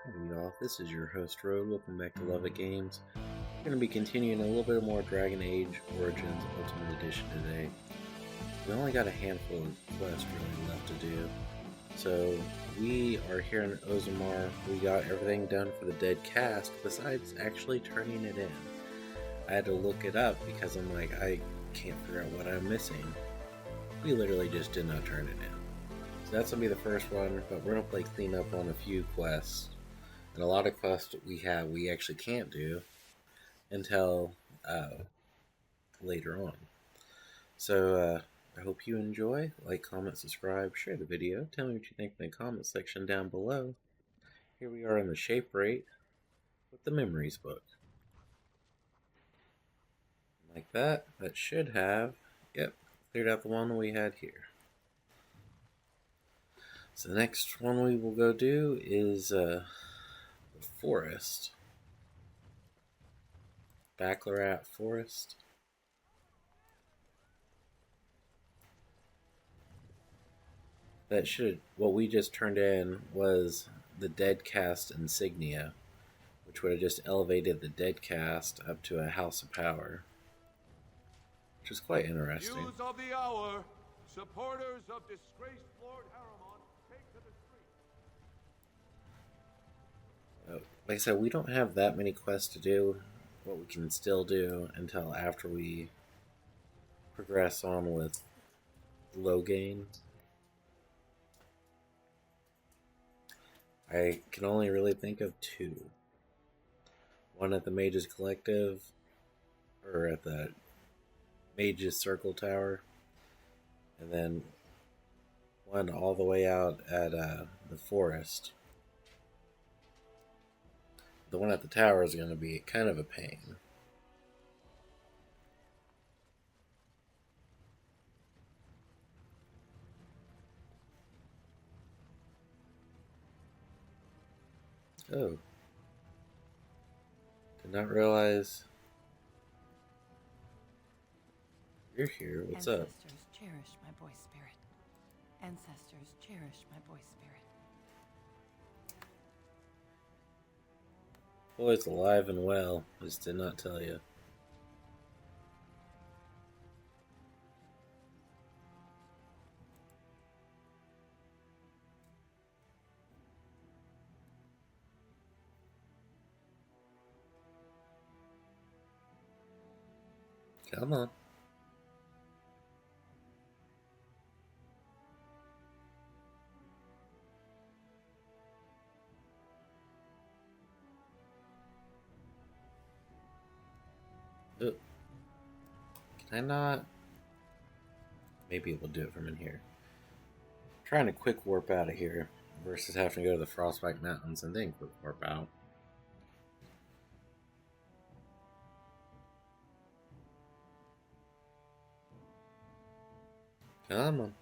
Howdy all, this is your host Road. Welcome back to LovettGamez. We're going to be continuing a little bit more Dragon Age Origins Ultimate Edition today. We only got a handful of quests really left to do. So we are here in Ozamar. We got everything done for the dead cast besides actually turning it in. I had to look it up because I'm like, I can't figure out what I'm missing. We literally just did not turn it in. So that's going to be the first one, but we're going to play cleanup on a few quests. And a lot of quests we actually can't do until later on. So I hope you enjoy. Like, comment, subscribe, share the video. Tell me what you think in the comment section down below. Here we are in the shape rate with the memories book. Like that. That should have, yep, cleared out the one we had here. So the next one we will go do is the forest. Bacclarat Forest. That should, what we just turned in was the dead cast insignia, which would have just elevated the dead cast up to a house of power, which is quite interesting. News of the hour. Supporters of disgraced Lord Harriman take to the streets. Like I said, we don't have that many quests to do. What we can still do until after we progress on with Logain. I can only really think of two. One at the Mages Collective, or at the Mages Circle Tower, and then one all the way out at the forest. The one at the tower is going to be kind of a pain. Oh. Did not realize you're here. What's up? Ancestors cherish my boy spirit. Ancestors cherish my boy spirit. Boy's alive and well. Just did not tell you. Come on. Oh. Can I not? Maybe we'll do it from in here. I'm trying to quick warp out of here versus having to go to the Frostbite Mountains and then quick warp out. Come on.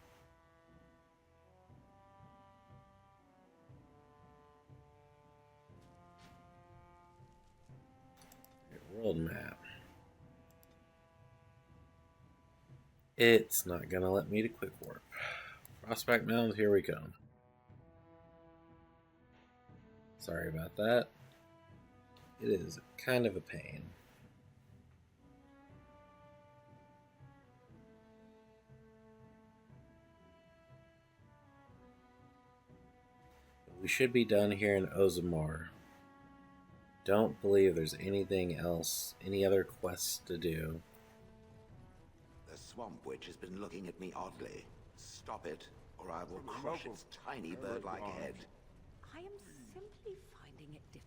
World map. It's not gonna let me to quick warp. Frostbite Mountains, here we go. Sorry about that. It is kind of a pain. We should be done here in Ozamar. Don't believe there's anything else, any other quests to do. The swamp witch has been looking at me oddly. Stop it, or I will crush its tiny bird-like head. I am simply finding it difficult.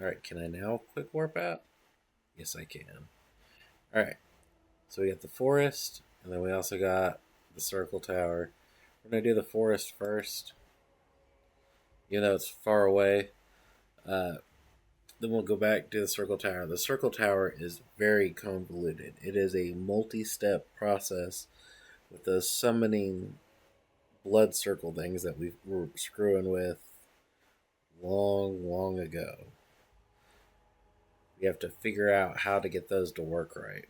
Alright, can I now quick warp out? Yes, I can. Alright, so we got the forest, and then we also got the circle tower. We're going to do the forest first. You know, it's far away. Then we'll go back to the circle tower. The circle tower is very convoluted. It is a multi-step process with those summoning blood circle things that we were screwing with long ago. We have to figure out how to get those to work right.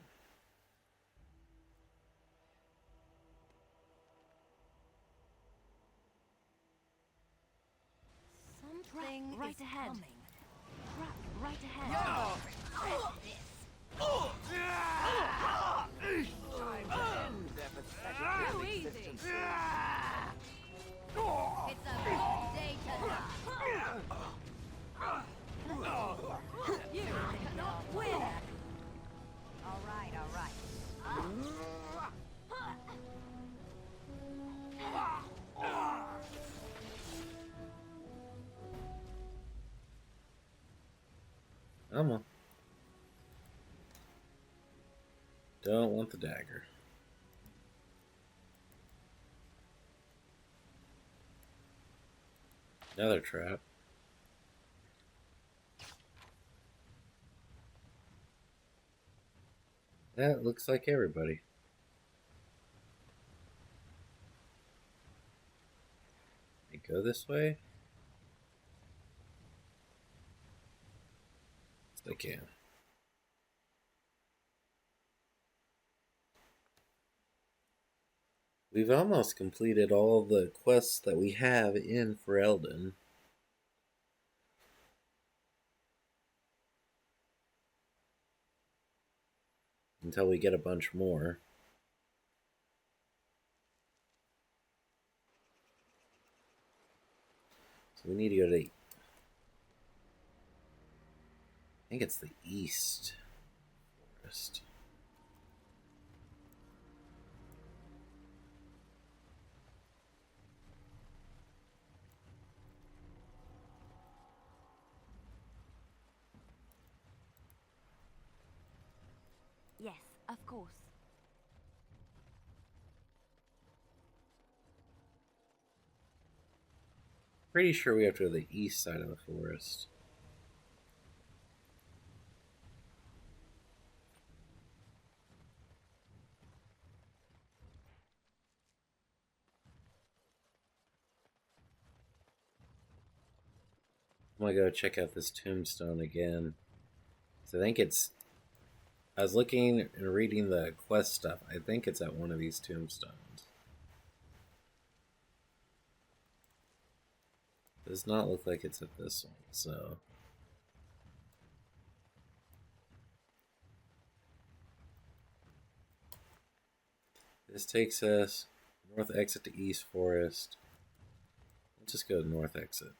Right ahead. Right ahead. Time to end their pathetic Too little easy. existence. It's a good day to die. You cannot win. All right, all right. Come on. Don't want the dagger. Another trap. That looks like everybody. They go this way? Yes, they can. We've almost completed all the quests that we have in Ferelden. Until we get a bunch more. So we need to go to... I think it's the East Forest. Yes, of course. Pretty sure we have to go to the east side of the forest. I'm gonna go check out this tombstone again. So I think it's... I was looking and reading the quest stuff. I think it's at one of these tombstones. Does not look like it's at this one, so... This takes us north exit to east forest. Let's just go north exit.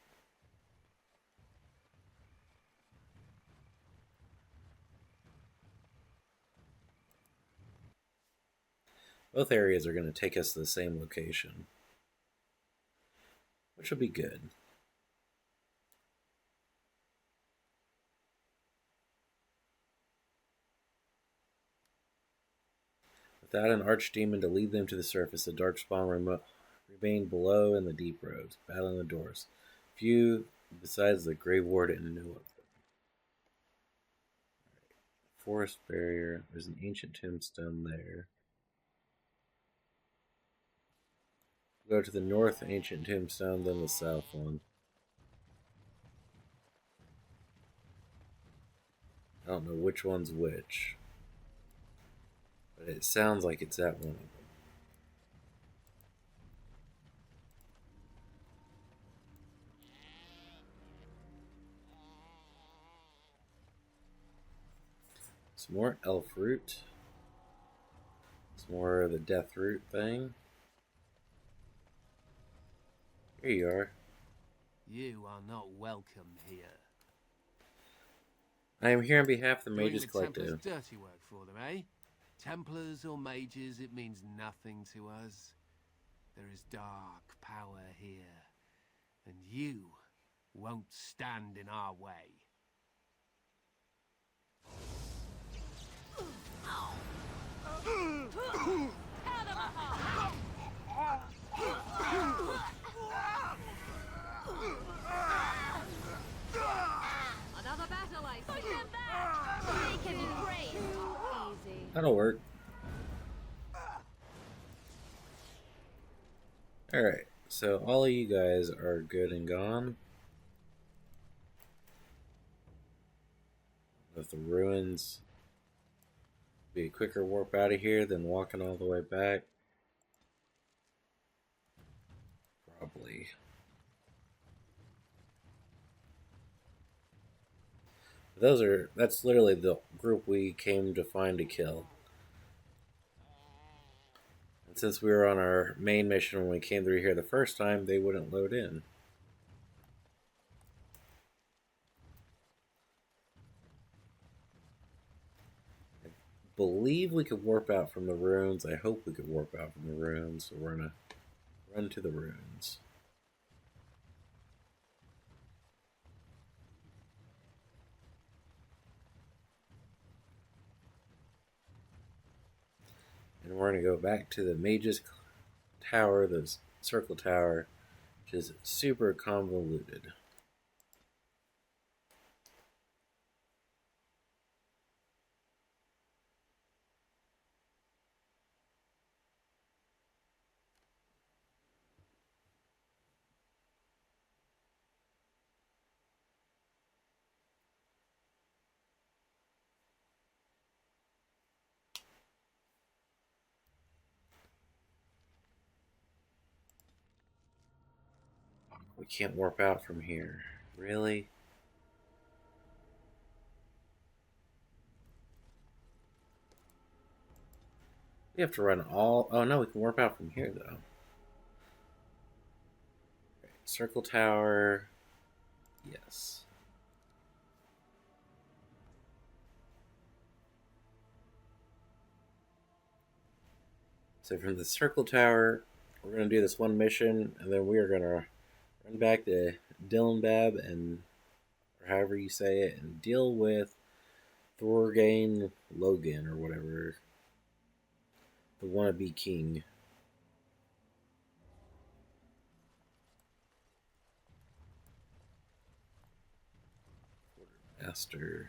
Both areas are going to take us to the same location, which will be good. Without an archdemon to lead them to the surface, the darkspawn remained below in the deep roads, battling the doors. Few besides the Grey Warden knew of them. Forest barrier. There's an ancient tombstone there. Go to the north ancient tombstone, then the south one. I don't know which one's which, but it sounds like it's at one of them. Some more elf root. Some more of the death root thing. Here you are. You are not welcome here. I am here on behalf of the Doing Mages the Templars' Collective. dirty work for them, eh? Templars or mages, it means nothing to us. There is dark power here, and you won't stand in our way. Another battle ace. Push him back. Make him great. Easy. That'll work. Alright, so all of you guys are good and gone. With the ruins. Be a quicker warp out of here than walking all the way back. Probably. That's literally the group we came to find to kill. And since we were on our main mission when we came through here the first time, they wouldn't load in. I believe we could warp out from the ruins. I hope we could warp out from the ruins. So we're gonna run to the ruins. And we're going to go back to the Mage's Tower, the Circle Tower, which is super convoluted. We can't warp out from here. Really? We have to run all... Oh no, we can warp out from here though. Right. Circle Tower. Yes. So from the Circle Tower, we're going to do this one mission, and then we are going to run back to Dillenbab, and or however you say it, and deal with Thorgain Logan, or whatever. The wannabe king. Master.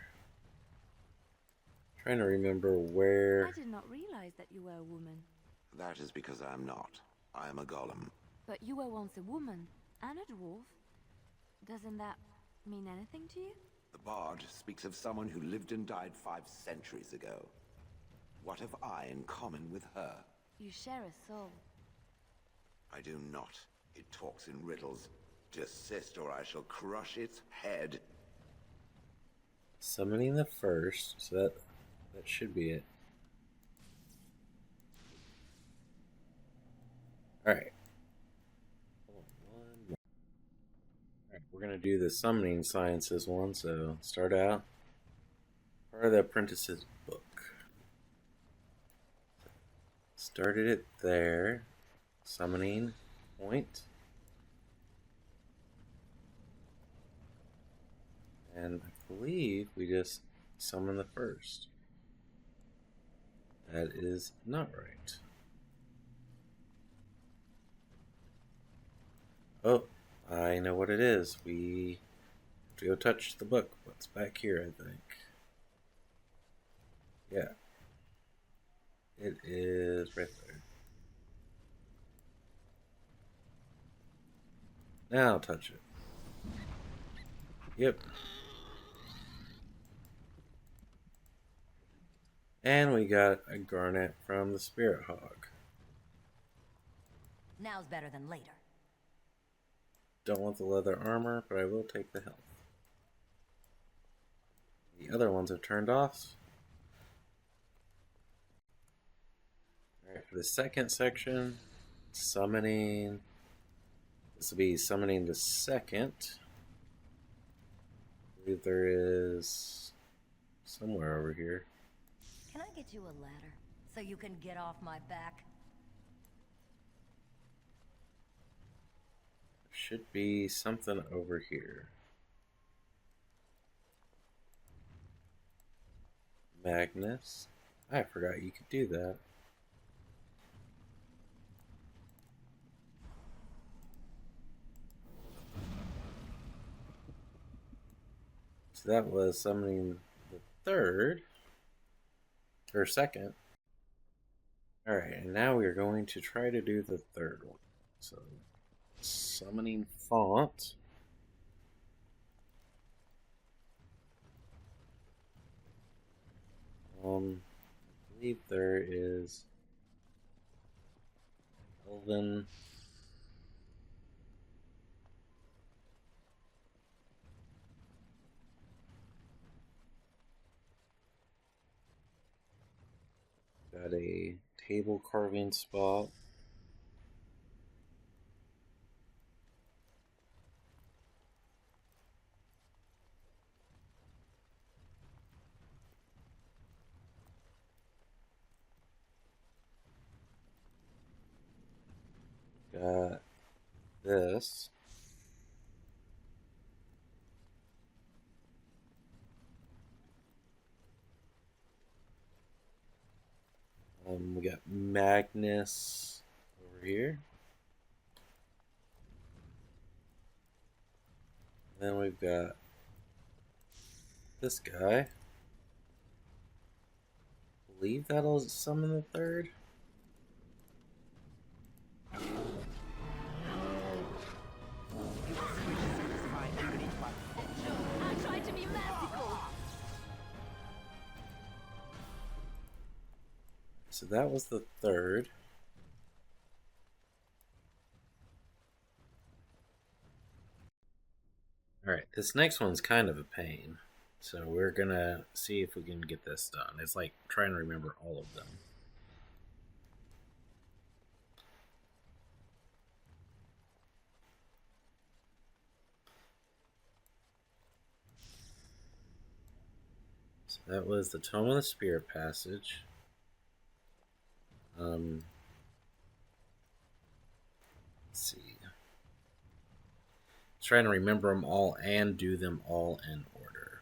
Trying to remember where... I did not realize that you were a woman. That is because I am not. I am a golem. But you were once a woman and a dwarf. Doesn't that mean anything to you? The bard speaks of someone who lived and died 5 centuries ago. What have I in common with her? You share a soul. I do not. It talks in riddles. Desist or I shall crush its head. Summoning the first, so that should be it. Alright. Alright, we're going to do the Summoning Sciences one, so start out. Part of the Apprentice's book. Started it there. Summoning point. And I believe we just summon the first. That is not right. Oh, I know what it is. We have to go touch the book. What's back here, I think. Yeah. It is right there. Now I'll touch it. Yep. And we got a garnet from the Spirit Hog. Now's better than later. Don't want the leather armor, but I will take the health. The other ones have turned off. Alright, for the second section, summoning. This will be summoning the second. I believe there is somewhere over here. Can I get you a ladder so you can get off my back? Should be something over here. Magnus. I forgot you could do that. So that was summoning the third. Or second. Alright, and now we are going to try to do the third one. So, summoning font. I believe there is Elven. table carving spot. Got this. We got Magnus over here. Then we've got this guy. I believe that'll summon the third. I tried to be merciful. So that was the third. Alright, this next one's kind of a pain. So we're gonna see if we can get this done. It's like trying to remember all of them. So that was the Tome of the Spirit Passage. Let's see. Trying to remember them all and do them all in order.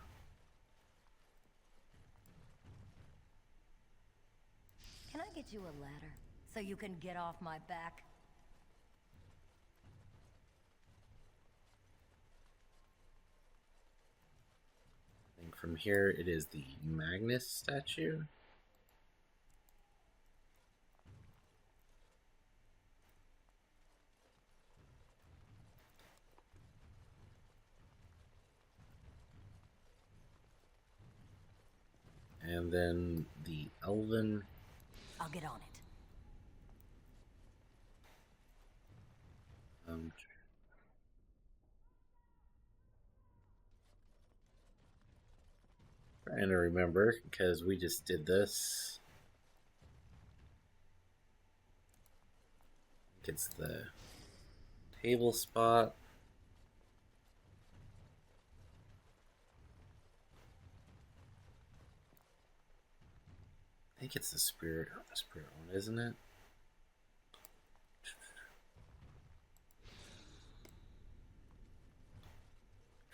Can I get you a ladder so you can get off my back? I think from here it is the Magnus statue. And then the Elven. I'll get on it. Trying to remember because we just did this. I think it's the table spot. I think it's the spirit one, isn't it?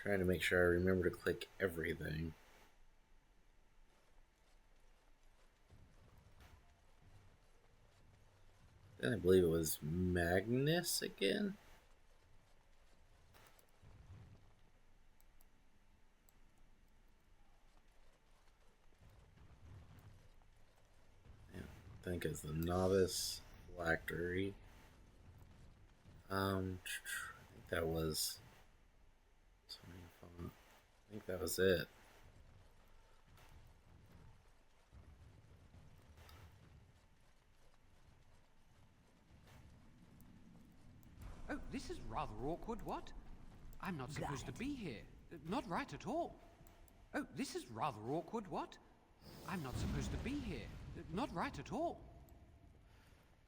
Trying to make sure I remember to click everything. Then I believe it was Magnus again. I think it's the Novice Phylactery. I think that was. I think that was it. Oh, this is rather awkward, what? I'm not supposed to be here. Not right at all. Oh, this is rather awkward, what? I'm not supposed to be here. Not right at all.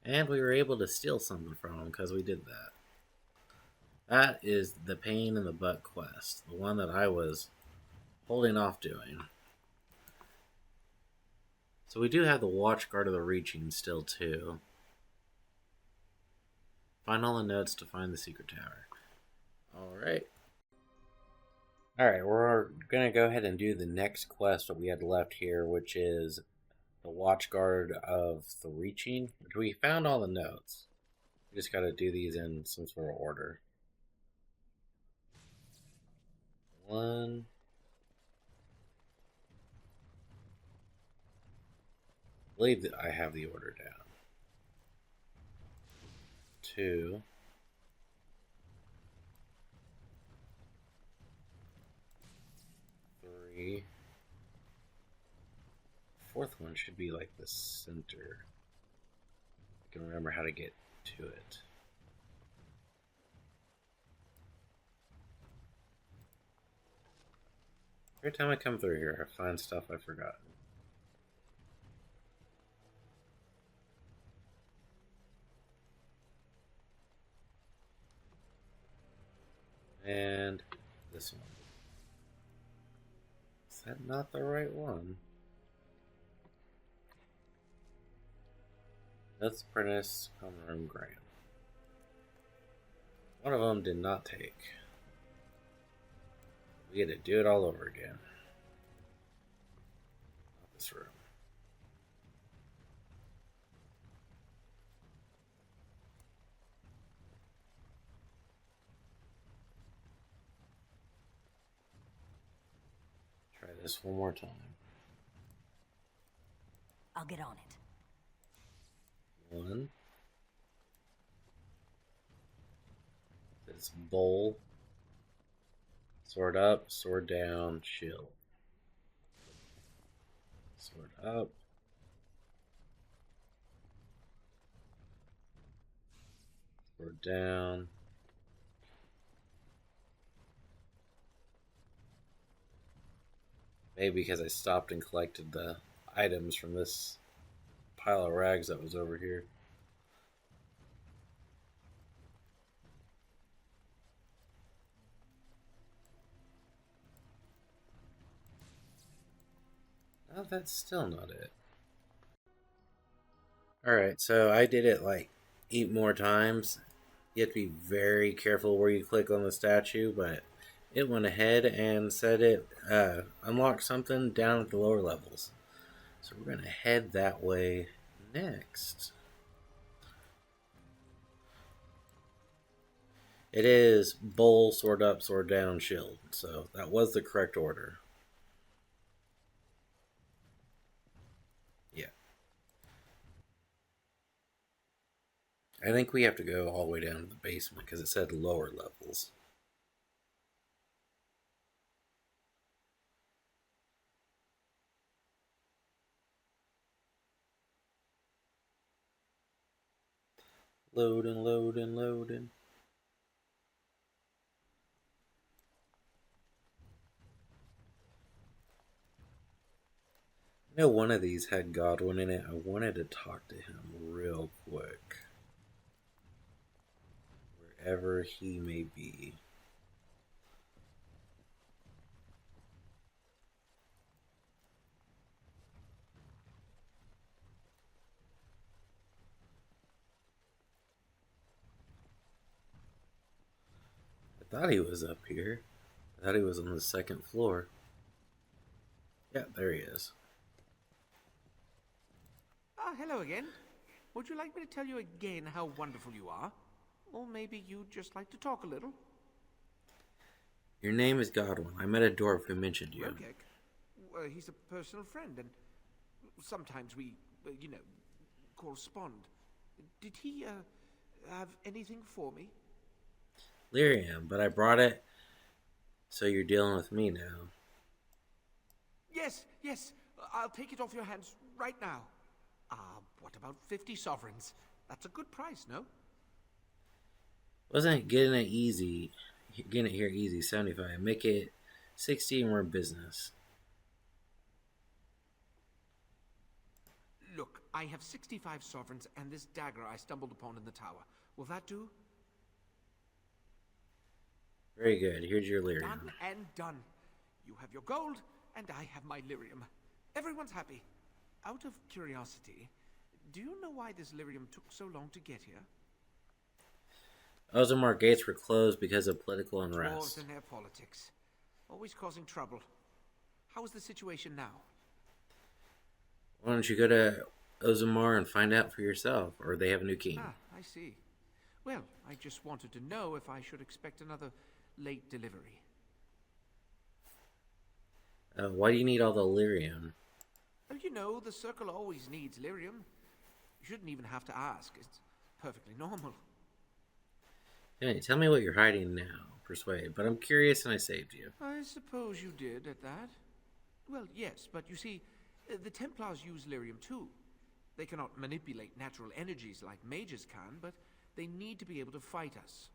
And we were able to steal something from him because we did that. That is the pain in the butt quest. The one that I was holding off doing. So we do have the Watchguard of the Reaching still too. Find all the notes to find the secret tower. Alright. Alright, we're going to go ahead and do the next quest that we had left here, which is the Watchguard of the Reaching. Which we found all the notes. We just got to do these in some sort of order. 1. I believe that I have the order down. 2. 3. Fourth one should be like the center. I can remember how to get to it. Every time I come through here, I find stuff I've forgotten. And this one. Is that not the right one? That's Apprentice, Common Room Graham. One of them did not take. We get to do it all over again. Not this room. Try this one more time. I'll get on it. One. This bowl. Sword up, sword down, shield. Sword up. Sword down. Maybe because I stopped and collected the items from this pile of rags that was over here. Oh, that's still not it. Alright, so I did it like 8 more times. You have to be very careful where you click on the statue, but it went ahead and said it unlocked something down at the lower levels. So we're going to head that way next. It is bowl, sword up, sword down, shield. So that was the correct order. Yeah. I think we have to go all the way down to the basement because it said lower levels. Loading, loading, loading. I know one of these had Godwin in it. I wanted to talk to him real quick. Wherever he may be. I thought he was up here. I thought he was on the second floor. Yeah, there he is. Ah, hello again. Would you like me to tell you again how wonderful you are? Or maybe you'd just like to talk a little? Your name is Godwin. I met a dwarf who mentioned you. Rogek? He's a personal friend, and sometimes we, correspond. Did he, have anything for me? Lyrium, but I brought it, so you're dealing with me now. Yes, I'll take it off your hands right now. What about 50 sovereigns? That's a good price, no? Wasn't getting it here easy, 75. Make it 60 and we're in business. Look, I have 65 sovereigns and this dagger I stumbled upon in the tower. Will that do? Very good. Here's your lyrium. Done and done. You have your gold, and I have my lyrium. Everyone's happy. Out of curiosity, do you know why this lyrium took so long to get here? Ozamar gates were closed because of political unrest. Dwarves and their politics. Always causing trouble. How is the situation now? Why don't you go to Ozamar and find out for yourself, or they have a new king? Ah, I see. Well, I just wanted to know if I should expect another late delivery. Why do you need all the lyrium? Well, you know, the Circle always needs lyrium. You shouldn't even have to ask. It's perfectly normal. Hey, tell me what you're hiding now, Persuade, but I'm curious and I saved you. I suppose you did at that. Well, yes, but you see, the Templars use lyrium too. They cannot manipulate natural energies like mages can, but they need to be able to fight us.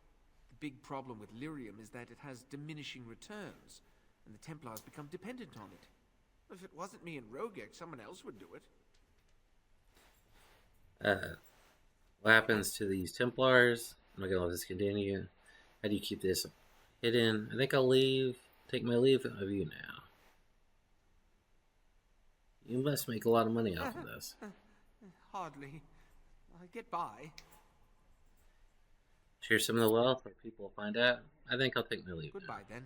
The big problem with lyrium is that it has diminishing returns, and the Templars become dependent on it. If it wasn't me and Rogek, someone else would do it. What happens to these Templars? I'm not gonna let this continue. How do you keep this Hidden. I think I'll leave. Take my leave of you now. You must make a lot of money off of this. Hardly. I get by. Share some of the wealth, or people will find out. I think I'll take my leave. Goodbye, then.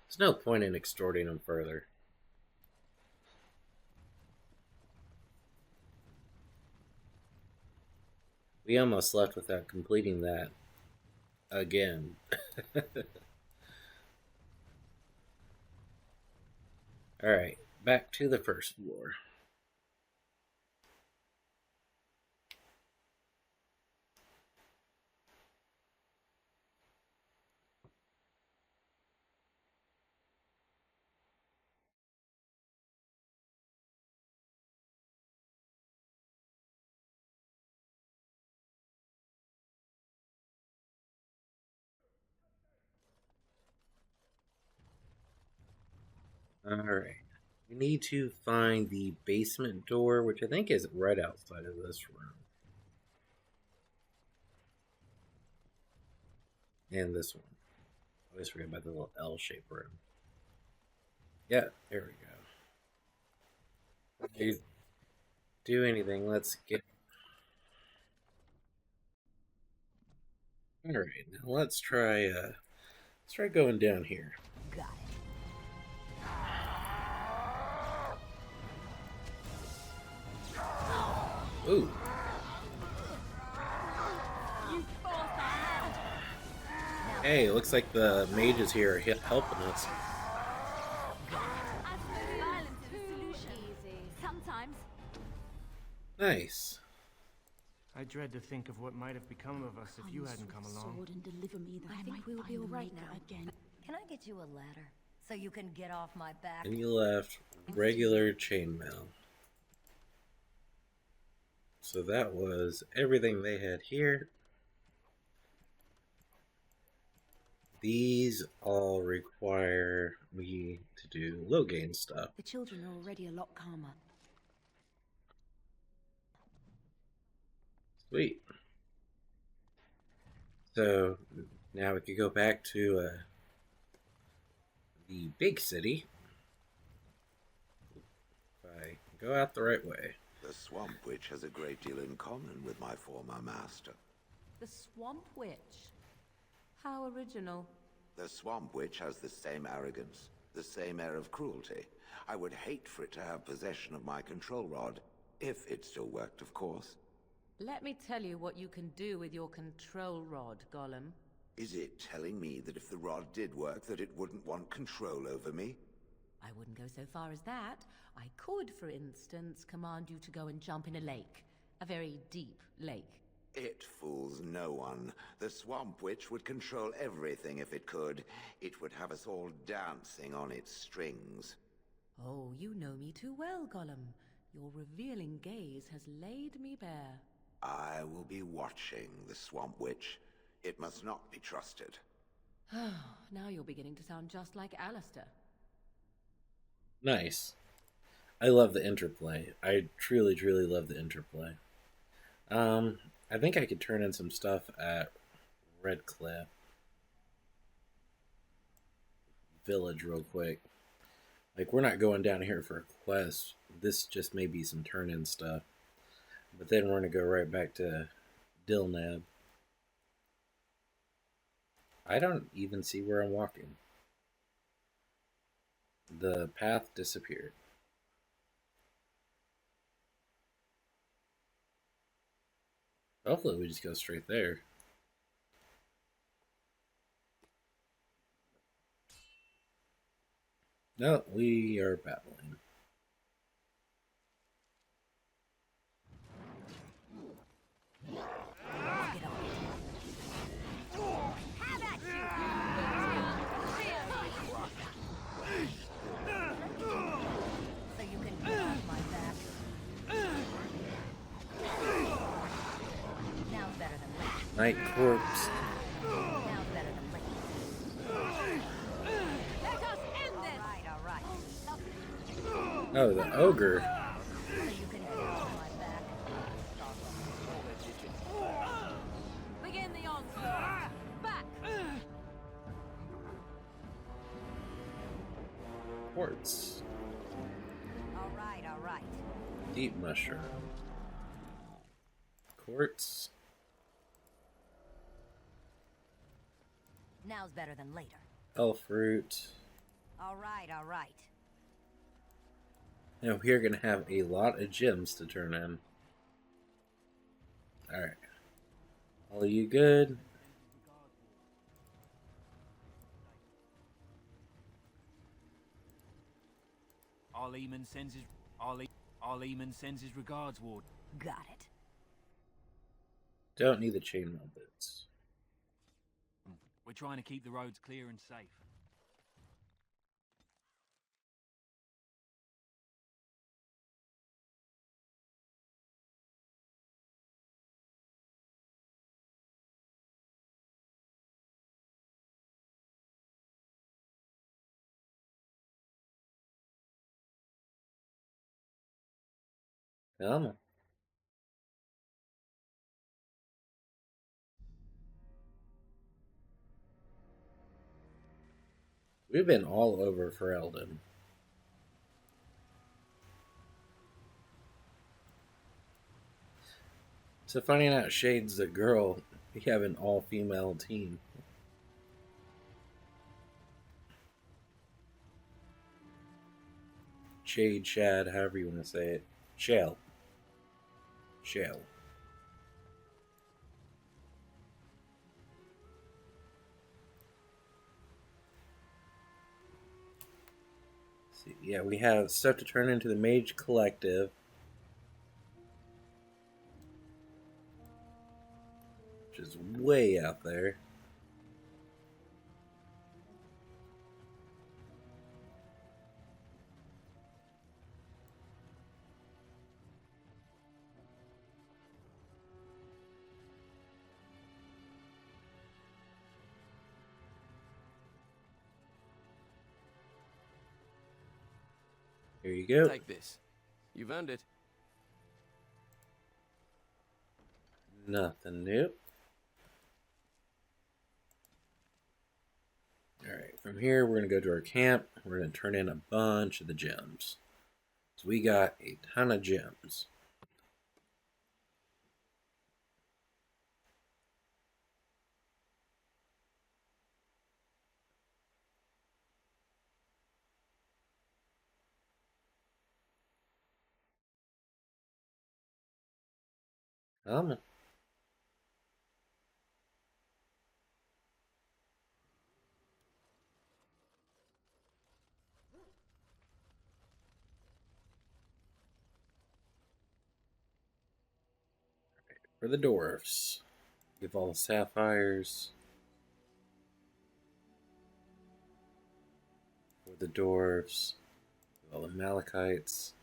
There's no point in extorting them further. We almost left without completing that again. Alright, back to the first floor. Alright. We need to find the basement door, which I think is right outside of this room. And this one. I always forget about the little L-shaped room. Yeah, there we go. Okay, do anything, let's get... Alright, now let's try going down here. Got it. Ooh. Hey, looks like the mages here are helping us. Violence is a solution. Easy. Sometimes. Nice. I dread to think of what might have become of us if you hadn't come along. Sword and deliver me that I think we'll be all right now. Again. Can I get you a ladder so you can get off my back? And you left regular chainmail. So that was everything they had here. These all require me to do low gain stuff. The children are already a lot calmer. Sweet. So now we could go back to the big city. If I go out the right way. The Swamp Witch has a great deal in common with my former master. The Swamp Witch. How original. The Swamp Witch has the same arrogance, the same air of cruelty. I would hate for it to have possession of my control rod, if it still worked, of course. Let me tell you what you can do with your control rod, Gollum. Is it telling me that if the rod did work, that it wouldn't want control over me? I wouldn't go so far as that. I could, for instance, command you to go and jump in a lake. A very deep lake. It fools no one. The Swamp Witch would control everything if it could. It would have us all dancing on its strings. Oh, you know me too well, Gollum. Your revealing gaze has laid me bare. I will be watching the Swamp Witch. It must not be trusted. Now you're beginning to sound just like Alistair. Nice. I love the interplay. I truly, truly love the interplay. I think I could turn in some stuff at Redcliffe Village real quick. Like, we're not going down here for a quest. This just may be some turn-in stuff. But then we're going to go right back to Dilnab. I don't even see where I'm walking. The path disappeared. Hopefully we just go straight there. No, we are battling. Night Corpse. Oh, the ogre. Quartz. All right. Deep mushroom. Quartz. Now's better than later. Elf root. All right. Now we're gonna have a lot of gems to turn in. Alright. All of you good? Arleman sends his regards, Ward. Got it. Don't need the chainmail boots. We're trying to keep the roads clear and safe. Come on. We've been all over for Eldon. So finding out Shade's the girl, we have an all-female team. Shade, Shad, however you want to say it. Shale. See, yeah, we have stuff to turn into the Mage Collective. Which is way out there. Here you go. Take this. You've earned it. Nothing new. Alright, from here we're going to go to our camp. We're going to turn in a bunch of the gems. So we got a ton of gems. Come on. For the dwarfs, give all the sapphires. For the dwarves, give all the malachites.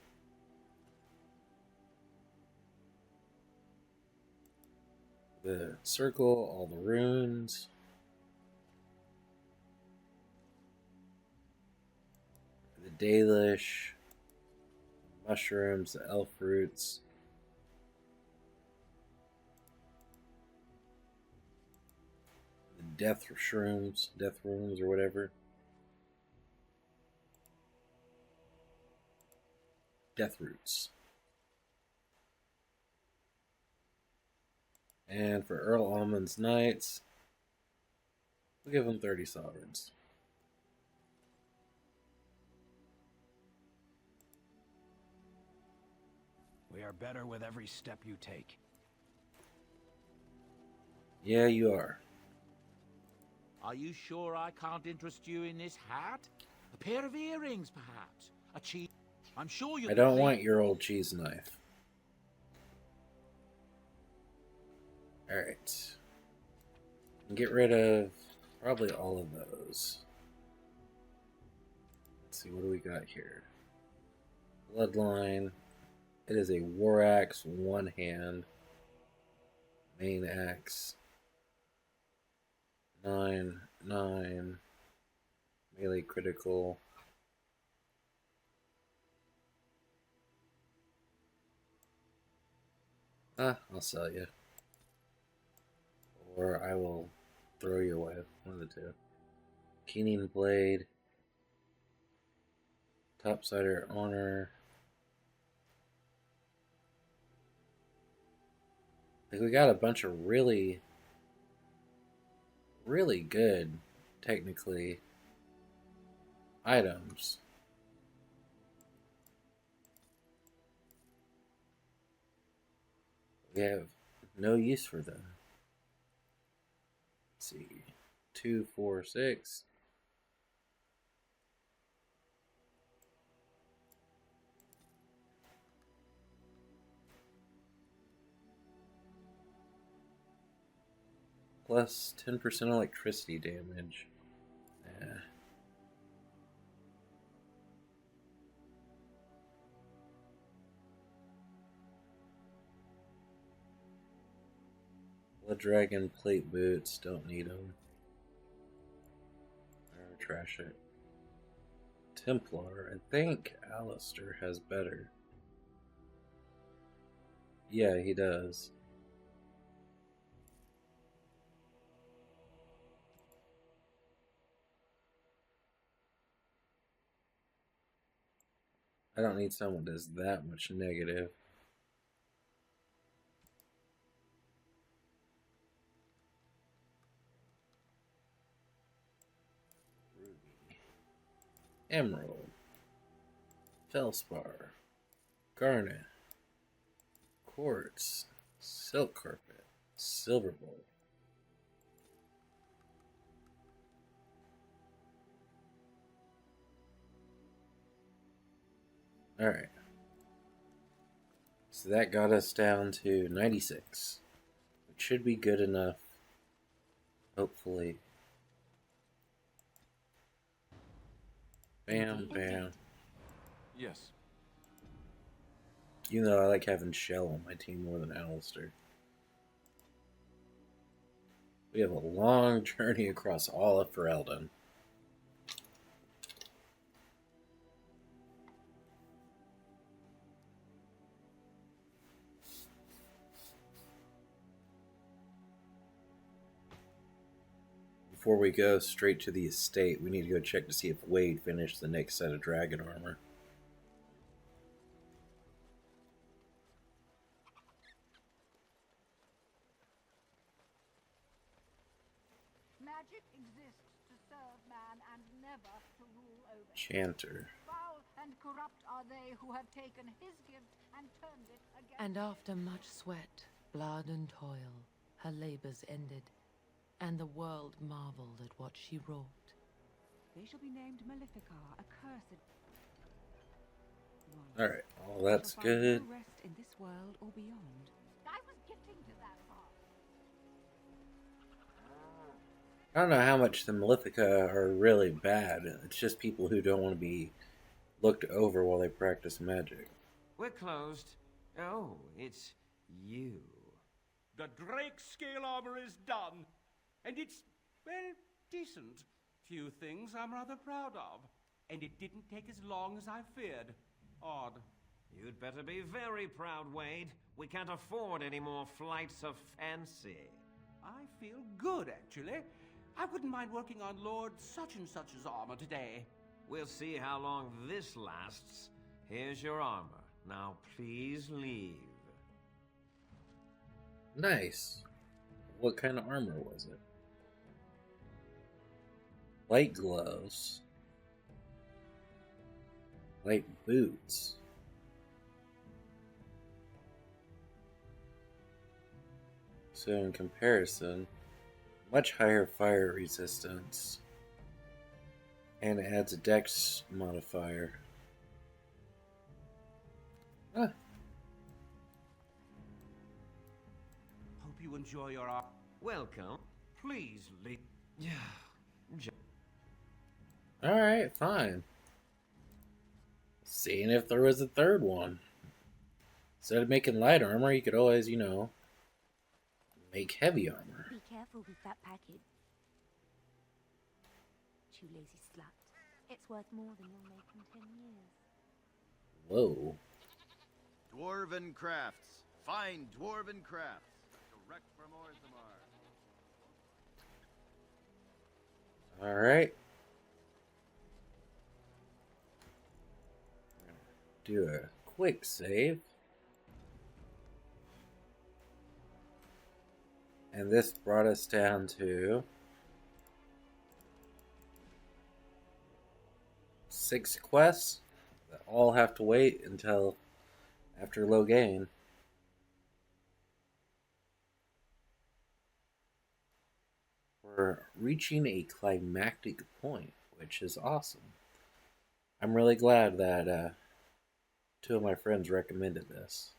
The circle, all the runes. For the Dalish, mushrooms, the elf roots. The death shrooms, death runes, or whatever. Death roots. And for Earl Almond's Knights, we'll give them 30 sovereigns. We are better with every step you take. Yeah, you are. Are you sure I can't interest you in this hat? A pair of earrings, perhaps? A cheese... I'm sure you... I don't want your old cheese knife. Alright. Get rid of probably all of those. Let's see, what do we got here? Bloodline. It is a war axe, one hand. Main axe. 9, 9. Melee critical. I'll sell you. Or I will throw you away. One of the two. Keening blade. Topsider honor. Like we got a bunch of really good, technically, items. We have no use for them. Let's see. 2, 4, 6. Plus 10% electricity damage. Yeah. Blood Dragon plate boots, don't need them. Trash it. Templar, I think Alistair has better. Yeah, he does. I don't need someone that does that much negative. Ruby. Emerald. Felspar. Garnet. Quartz. Silk carpet. Silver bolt. Alright. So that got us down to 96. Which should be good enough. Hopefully. Bam, bam. Yes. You know I like having Shell on my team more than Alistair. We have a long journey across all of Ferelden. Before we go straight to the estate, we need to go check to see if Wade finished the next set of dragon armor. Magic exists to serve man and never to rule over. Chanter. Foul and corrupt are they who have taken his gift and turned it against And after much sweat, blood and toil, her labors ended, and the world marveled at what she wrought. They shall be named Malefica, accursed. Alright, all that's good. No rest in this world or beyond. I was getting to that part. I don't know how much the Malefica are really bad. It's just people who don't want to be looked over while they practice magic. We're closed. Oh, it's you. The Drake scale armor is done. And it's, well, decent. Few things I'm rather proud of. And it didn't take as long as I feared. Odd. You'd better be very proud, Wade. We can't afford any more flights of fancy. I feel good, actually. I wouldn't mind working on Lord such-and-such's armor today. We'll see how long this lasts. Here's your armor. Now please leave. Nice. What kind of armor was it? Light gloves. Light boots. So in comparison, much higher fire resistance. And it adds a dex modifier. Huh. Hope you enjoy your art. Welcome. Please leave. Yeah. Alright, fine. Seeing if there was a third one. Instead of making light armor, you could always, you know, make heavy armor. Be careful with that package. You lazy slut. It's worth more than you'll make in 10 years. Whoa. Dwarven crafts. Fine dwarven crafts. Direct from Orzammar. Alright. do a quick save. And this brought us down to 6 quests that all have to wait until after Logain. We're reaching a climactic point, which is awesome. I'm really glad that 2 of my friends recommended this.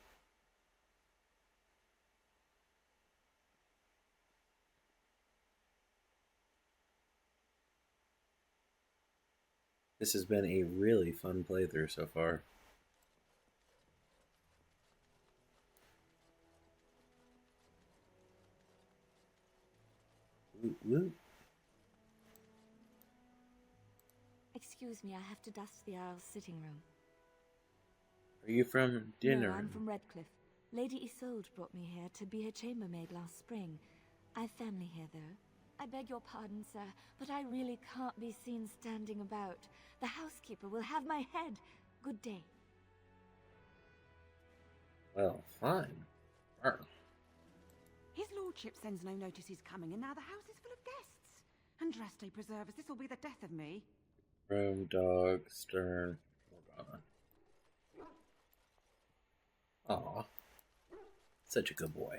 This has been a really fun playthrough so far. Woot woot. Excuse me, I have to dust the Earl's sitting room. Are you from dinner? No, I'm from Redcliffe. Lady Isolde brought me here to be her chambermaid last spring. I've family here, though. I beg your pardon, sir, but I really can't be seen standing about. The housekeeper will have my head. Good day. Well, fine. Arr. His lordship sends no notice he's coming, and now the house is full of guests. Andraste preserve us, this will be the death of me. Room, dog, stern, Morgana. Aw. Such a good boy.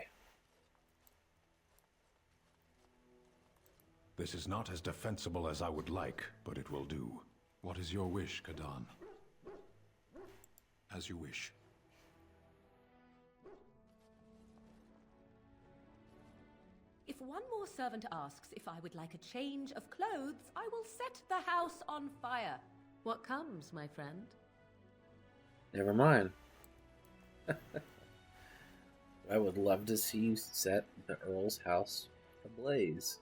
This is not as defensible as I would like, but it will do. What is your wish, Kadan? As you wish. If one more servant asks if I would like a change of clothes, I will set the house on fire. What comes, my friend? Never mind. I would love to see you set the Earl's house ablaze.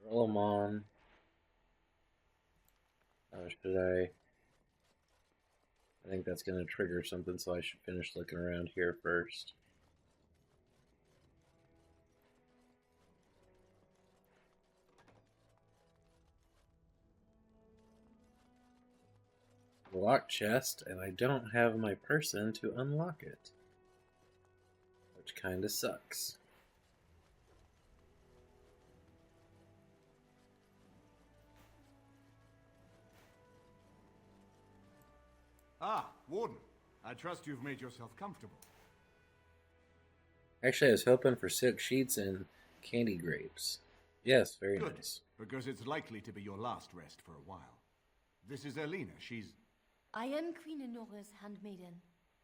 Earl Amon. Should I think that's going to trigger something, so I should finish looking around here first. Locked chest, and I don't have my person to unlock it, which kinda sucks. Ah, Warden. I trust you've made yourself comfortable. Actually, I was hoping for silk sheets and candy grapes. Yes, very Good, nice. because it's likely to be your last rest for a while. This is Elena. She's... I am Queen Enora's handmaiden.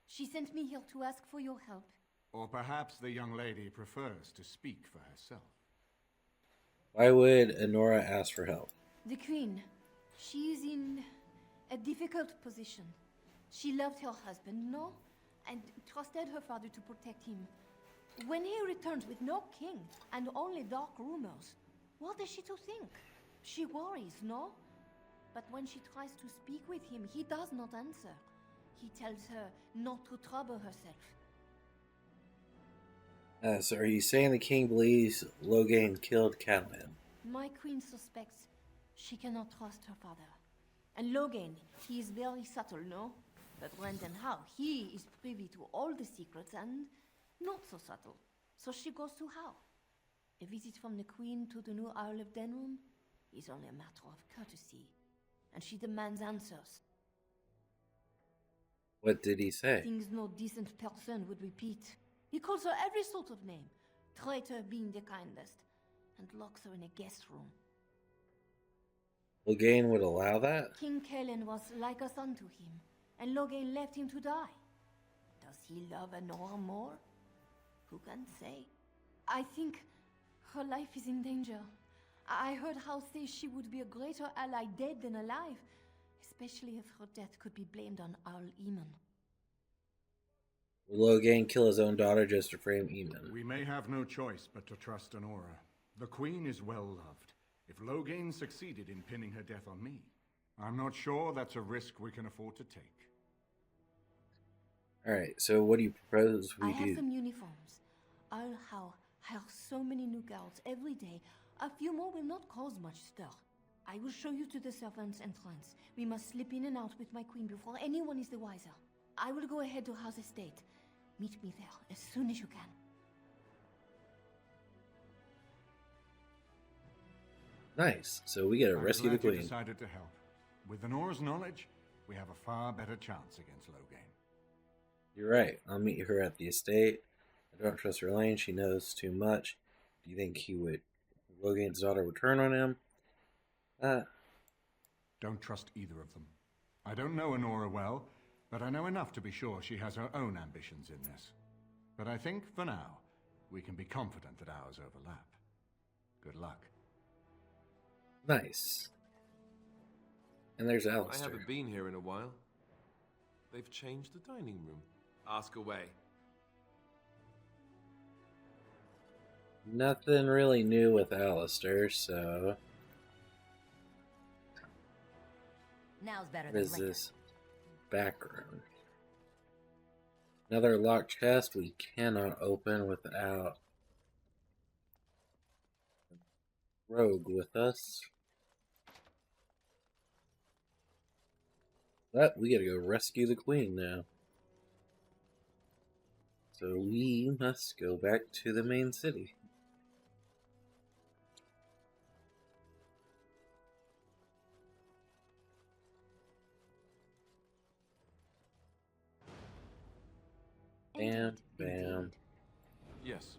She sent me here to ask for your help. Or perhaps the young lady prefers to speak for herself. Why would Enora ask for help? The Queen, she is in a difficult position. She loved her husband, no? And trusted her father to protect him. When he returns with no king and only dark rumors, what is she to think? She worries, no? But when she tries to speak with him, he does not answer. He tells her not to trouble herself. So are you saying the king believes Logain killed Catelyn? My queen suspects she cannot trust her father. And Logain, he is very subtle, no? But Brendan Howe, he is privy to all the secrets and not so subtle. So she goes to Howe. A visit from the queen to the new Isle of Denrum is only a matter of courtesy. And she demands answers. What did he say? Things no decent person would repeat. He calls her every sort of name, traitor being the kindest, and locks her in a guest room. Logain would allow that? King Kaelin was like a son to him, and Logain left him to die. Does he love Enora more? Who can say? I think her life is in danger. I heard Howe say she would be a greater ally dead than alive, especially if her death could be blamed on Earl Eamon. Will Logain kill his own daughter just to frame Eamon? We may have no choice but to trust Enora. The Queen is well loved. If Logain succeeded in pinning her death on me, I'm not sure that's a risk we can afford to take. Alright, so what do you propose we I have do? some uniforms. Earl Howe hires so many new girls every day. A few more will not cause much stir. I will show you to the servants' entrance. We must slip in and out with my queen before anyone is the wiser. I will go ahead to House Estate. Meet me there as soon as you can. Nice. So we get to rescue the I'm glad you queen. decided to help. With Honora's knowledge, we have a far better chance against Loghain. You're right. I'll meet her at the estate. I don't trust Elaine. She knows too much. Do you think Loghain's daughter would turn on him? Don't trust either of them. I don't know Honora well, but I know enough to be sure she has her own ambitions in this. But I think, for now, we can be confident that ours overlap. Good luck. Nice. And there's Alistair. I haven't been here in a while. They've changed the dining room. Ask away. Nothing really new with Alistair, so... Now's better What than is later. this? Background. Another locked chest we cannot open without Rogue with us. But we gotta go rescue the queen now. So we must go back to the main city. Bam, bam. Yes.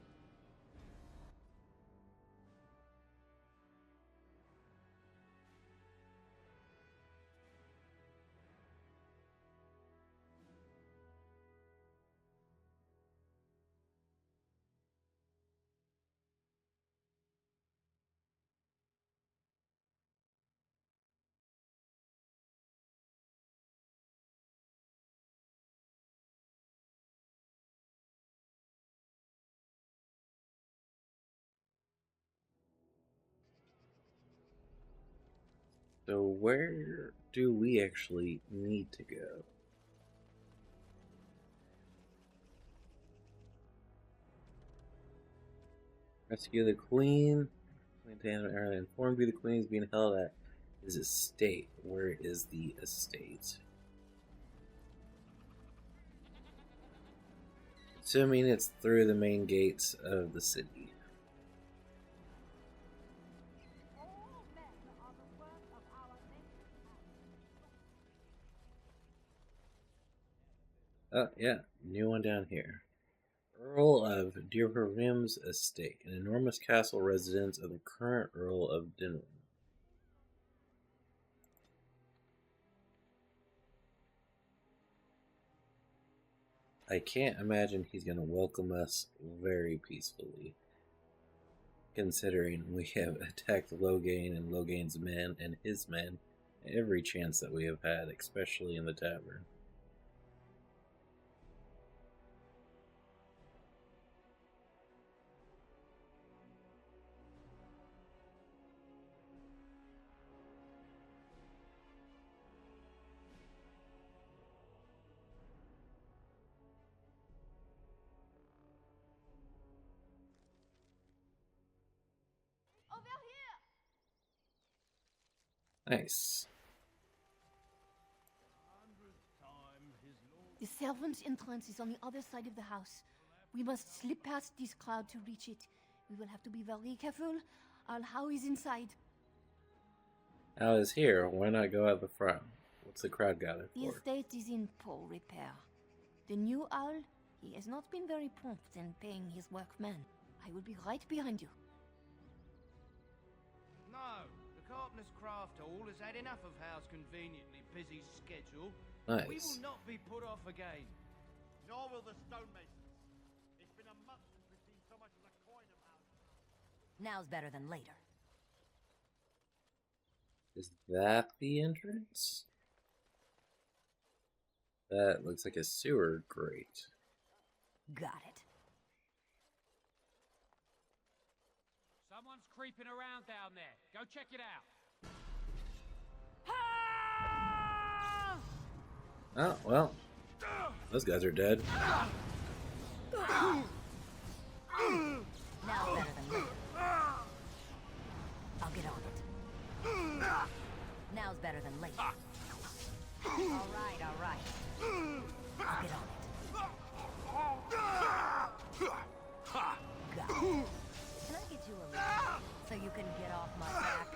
So where do we actually need to go? Rescue the queen. Inform you the queen is being held at his estate. Where is the estate? Assuming it's through the main gates of the city. Oh, yeah, new one down here. Earl of Deerhurrim's estate, an enormous castle residence of the current Earl of Dinham. I can't imagine he's going to welcome us very peacefully, considering we have attacked Loghain and Loghain's men and his men every chance that we have had, especially in the tavern. Nice. The servants' entrance is on the other side of the house. We must slip past this crowd to reach it. We will have to be very careful. How is inside. Al is here. Why not go out the front? What's the crowd gathered The for? estate is in poor repair. The new owl, he has not been very prompt in paying his workmen. I will be right behind you. No, the Carpenter's Craft Hall has had enough of Hal's conveniently busy schedule. Nice. We will not be put off again. Nor will the stonemasons. It's been a month since we've seen so much as a coin about. Now's better than later. Is that the entrance? That looks like a sewer grate. Got it. Someone's creeping around down there. Go check it out. Oh, well. Those guys are dead. Now's better than later. I'll get on it. Now's better than later. All right, all right. Let's get on it. Got it. Can I get you a lift so you can get off my back?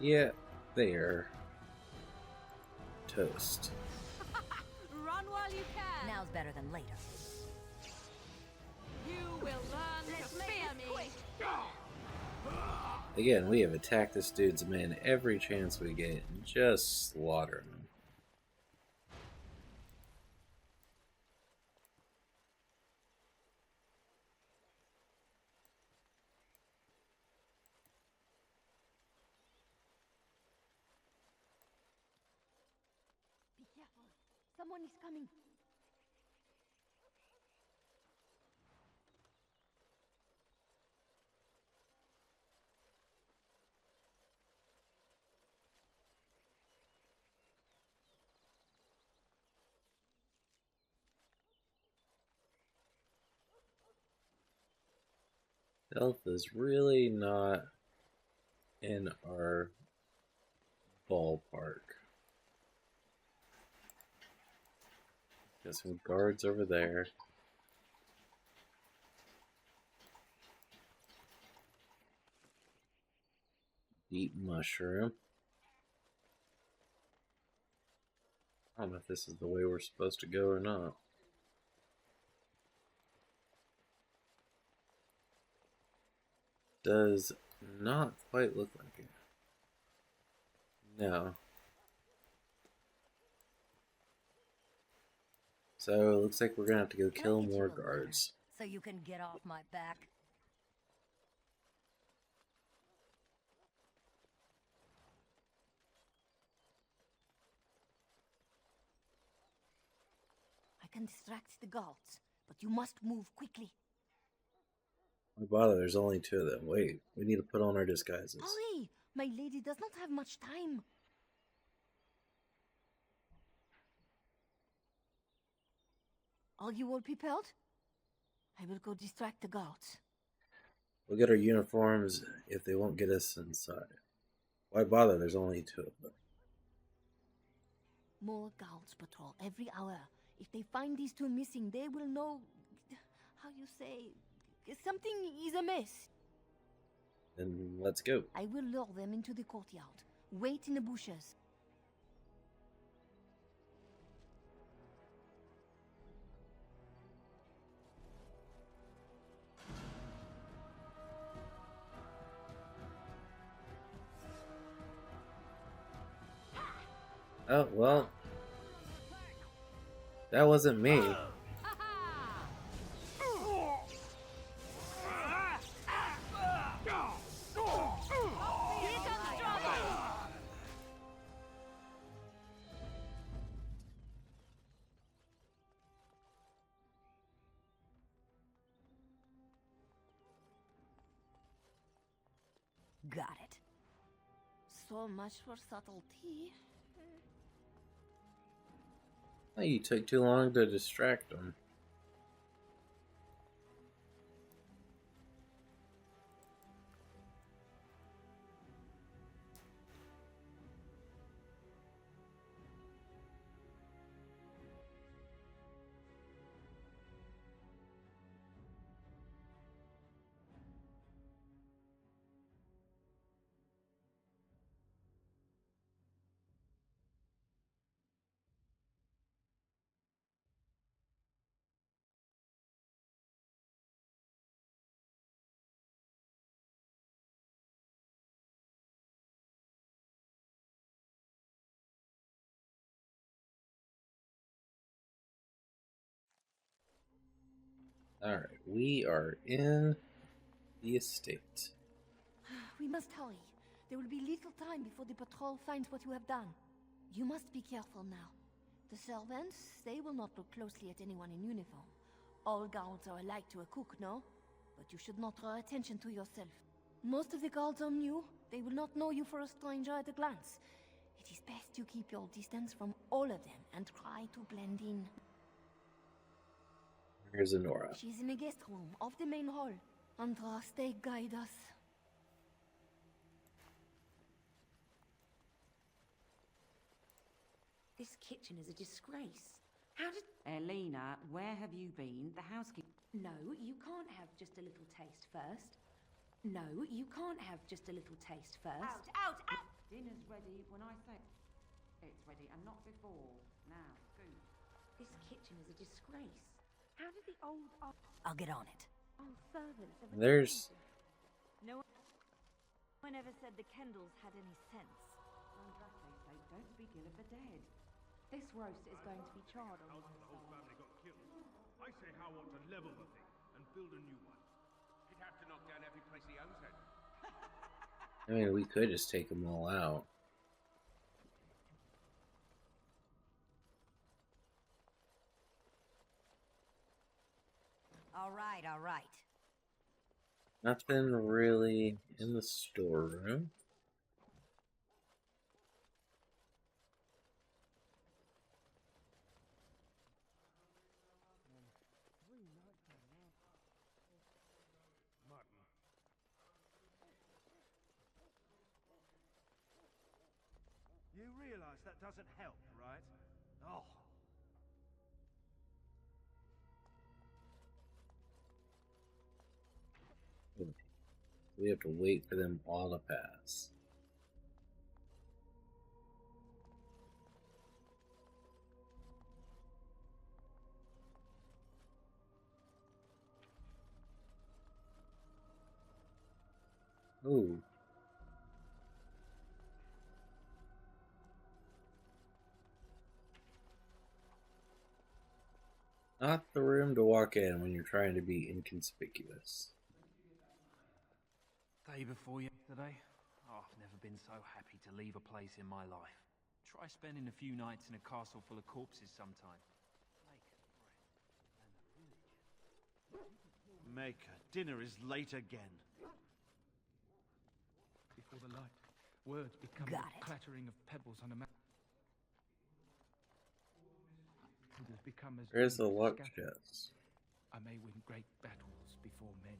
Yeah, there. Toast. Run while you can. Now's better than later. You will learn to fear me. Again, we have attacked this dude's men every chance we get and just slaughter him. Be careful. Someone is coming. Stealth is really not in our ballpark. Got some guards over there. Deep mushroom. I don't know if this is the way we're supposed to go or not. Does not quite look like it. No. So it looks like we're gonna have to go kill more guards. So you can get off my back. I can distract the guards, but you must move quickly. Why bother? There's only 2 of them. Wait, we need to put on our disguises. Hurry! My lady does not have much time. Are you all prepared? I will go distract the guards. We'll get our uniforms if they won't get us inside. Why bother? There's only 2 of them. More guards patrol every hour. If they find these 2 missing, they will know... how you say... something is amiss. Then let's go. I will lure them into the courtyard. Wait in the bushes. Oh, well. That wasn't me. Got it. So much for subtlety. Oh, you took too long to distract them. Alright, we are in the estate. We must hurry. There will be little time before the patrol finds what you have done. You must be careful now. The servants, they will not look closely at anyone in uniform. All guards are alike to a cook, no? But you should not draw attention to yourself. Most of the guards are new. They will not know you for a stranger at a glance. It is best you keep your distance from all of them and try to blend in. Here's Honora. She's in the guest room of the main hall. Andraste, guide us. This kitchen is a disgrace. How did... Elena, where have you been? The housekeeper... No, you can't have just a little taste first. No, you can't have just a little taste first. Out! Dinner's ready when I say it's ready, and not before. Now, scoot. This kitchen is a disgrace. How did the old... I'll get on it. Old servants ever... There's... No one ever said the Kendalls had any sense. Andraste's sake, don't be Gill of the dead. This roast is going to be charred on one The whole side. family got killed. I say How ought to level the thing and build a new one. He'd have to knock down every place he owns then. I mean, we could just take them all out. All right. Nothing really in the storeroom. Mutton. You realize that doesn't help, right? Oh. We have to wait for them all to pass. Ooh. Not the room to walk in when you're trying to be inconspicuous. Day before yesterday? Oh, I've never been so happy to leave a place in my life. Try spending a few nights in a castle full of corpses sometime. Maker, dinner is late again. Before the light, words become Got the it. clattering of pebbles on a map. It has become as There's the though luck scattered. chest. I may win great battles before men.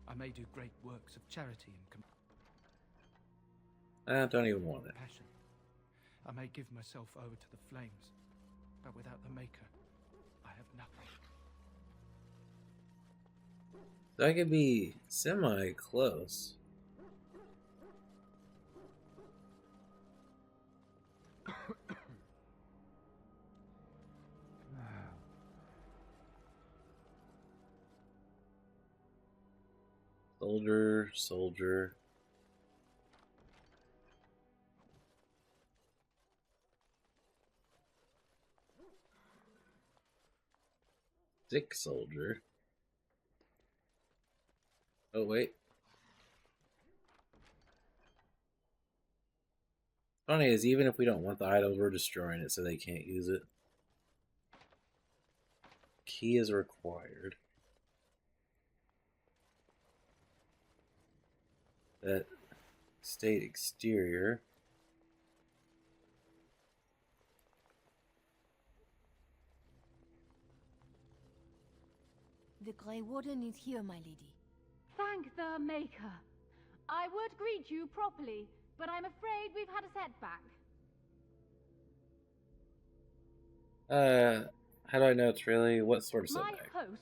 I may do great works of charity and Don't even want it. compassion. I may give myself over to the flames, but without the Maker, I have nothing. So I could be semi-close. Soldier, soldier. Sick soldier. Oh, wait. Funny is, even if we don't want the items, we're destroying it so they can't use it. Key is required. That state exterior. The Grey Warden is here, my lady. Thank the Maker. I would greet you properly, but I'm afraid we've had a setback. How do I know it's really what sort of My setback? host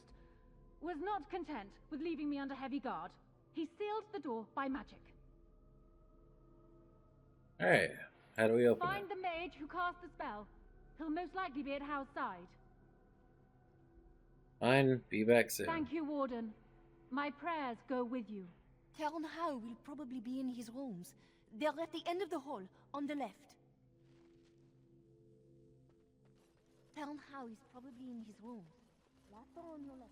was not content with leaving me under heavy guard. He sealed the door by magic. Alright, how do we open Find it? the mage who cast the spell. He'll most likely be at Howe's side. Fine, be back soon. Thank you, Warden. My prayers go with you. Count Howe will probably be in his rooms. They're at the end of the hall, on the left. Count Howe is probably in his rooms. Left or on your left?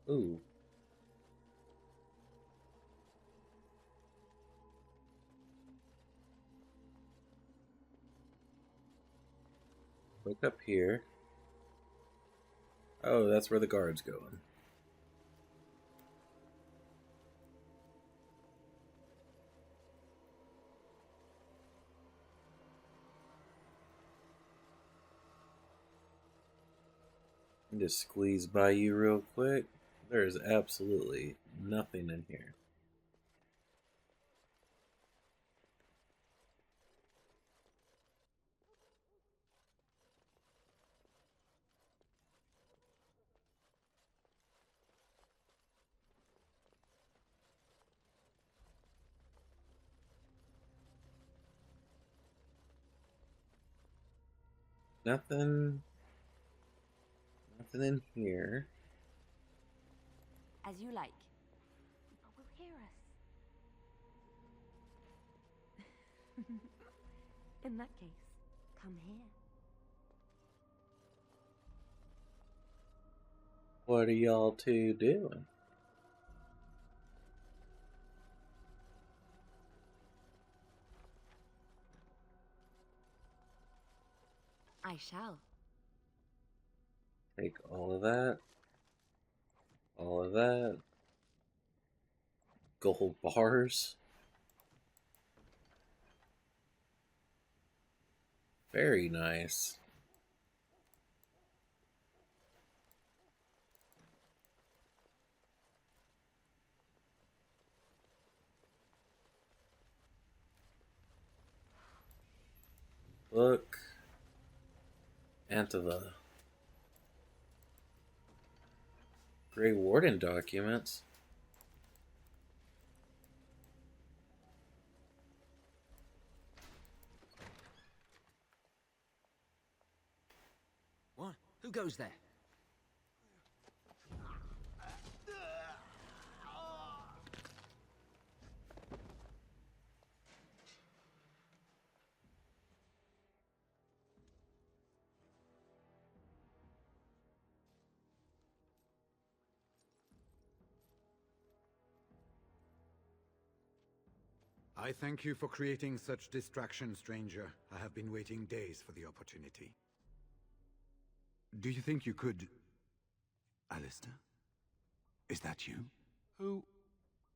Ooh. Look up here. Oh, that's where the guard's going. Just squeeze by you real quick. There's absolutely nothing in here. Nothing. Nothing in here. As you like. People will hear us. In that case, come here. What are y'all two doing? I shall. Take all of that. All of that. Gold bars. Very nice. Book. Antova. Grey Warden documents. What? Who goes there? I thank you for creating such distraction, stranger. I have been waiting days for the opportunity. Do you think you could... Alistair? Is that you? Who?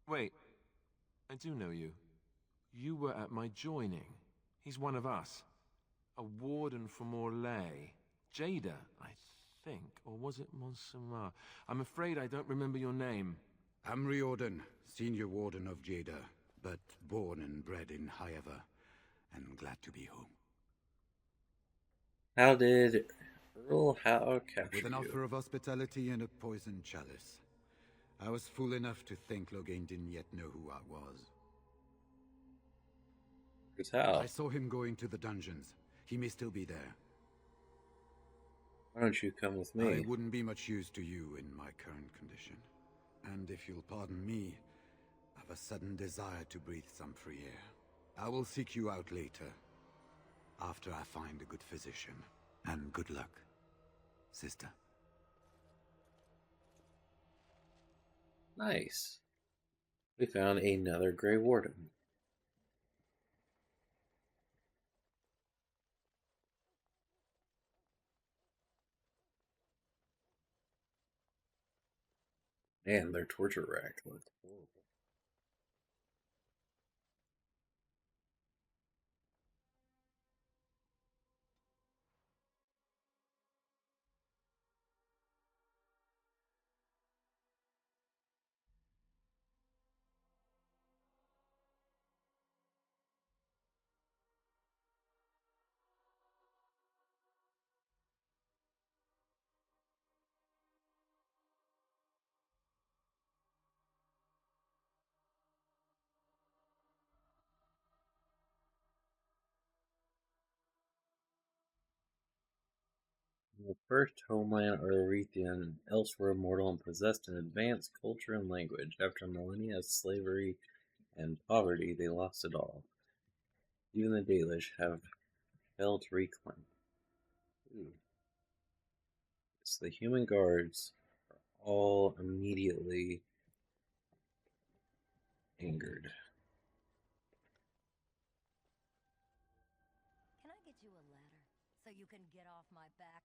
Wait. I do know you. You were at my joining. He's one of us. A warden from Orlais. Jada, I think. Or was it Montserrat? I'm afraid I don't remember your name. I'm Riordan, senior warden of Jada, but born and bred in Highever, and glad to be home. How did Earl Howe capture With an you? offer of hospitality and a poisoned chalice. I was fool enough to think Loghain didn't yet know who I was. Who's Howe? I saw him going to the dungeons. He may still be there. Why don't you come with me? I wouldn't be much use to you in my current condition. And if you'll pardon me, I've a sudden desire to breathe some free air. I will seek you out later, after I find a good physician. And good luck, sister. Nice. We found another Grey Warden. Man, their torture rack looked horrible. In the first homeland Erethian, elves were immortal and possessed an advanced culture and language. After millennia of slavery and poverty, they lost it all. Even the Dalish have failed to reclaim. So the human guards are all immediately angered. Can I get you a ladder so you can get off my back?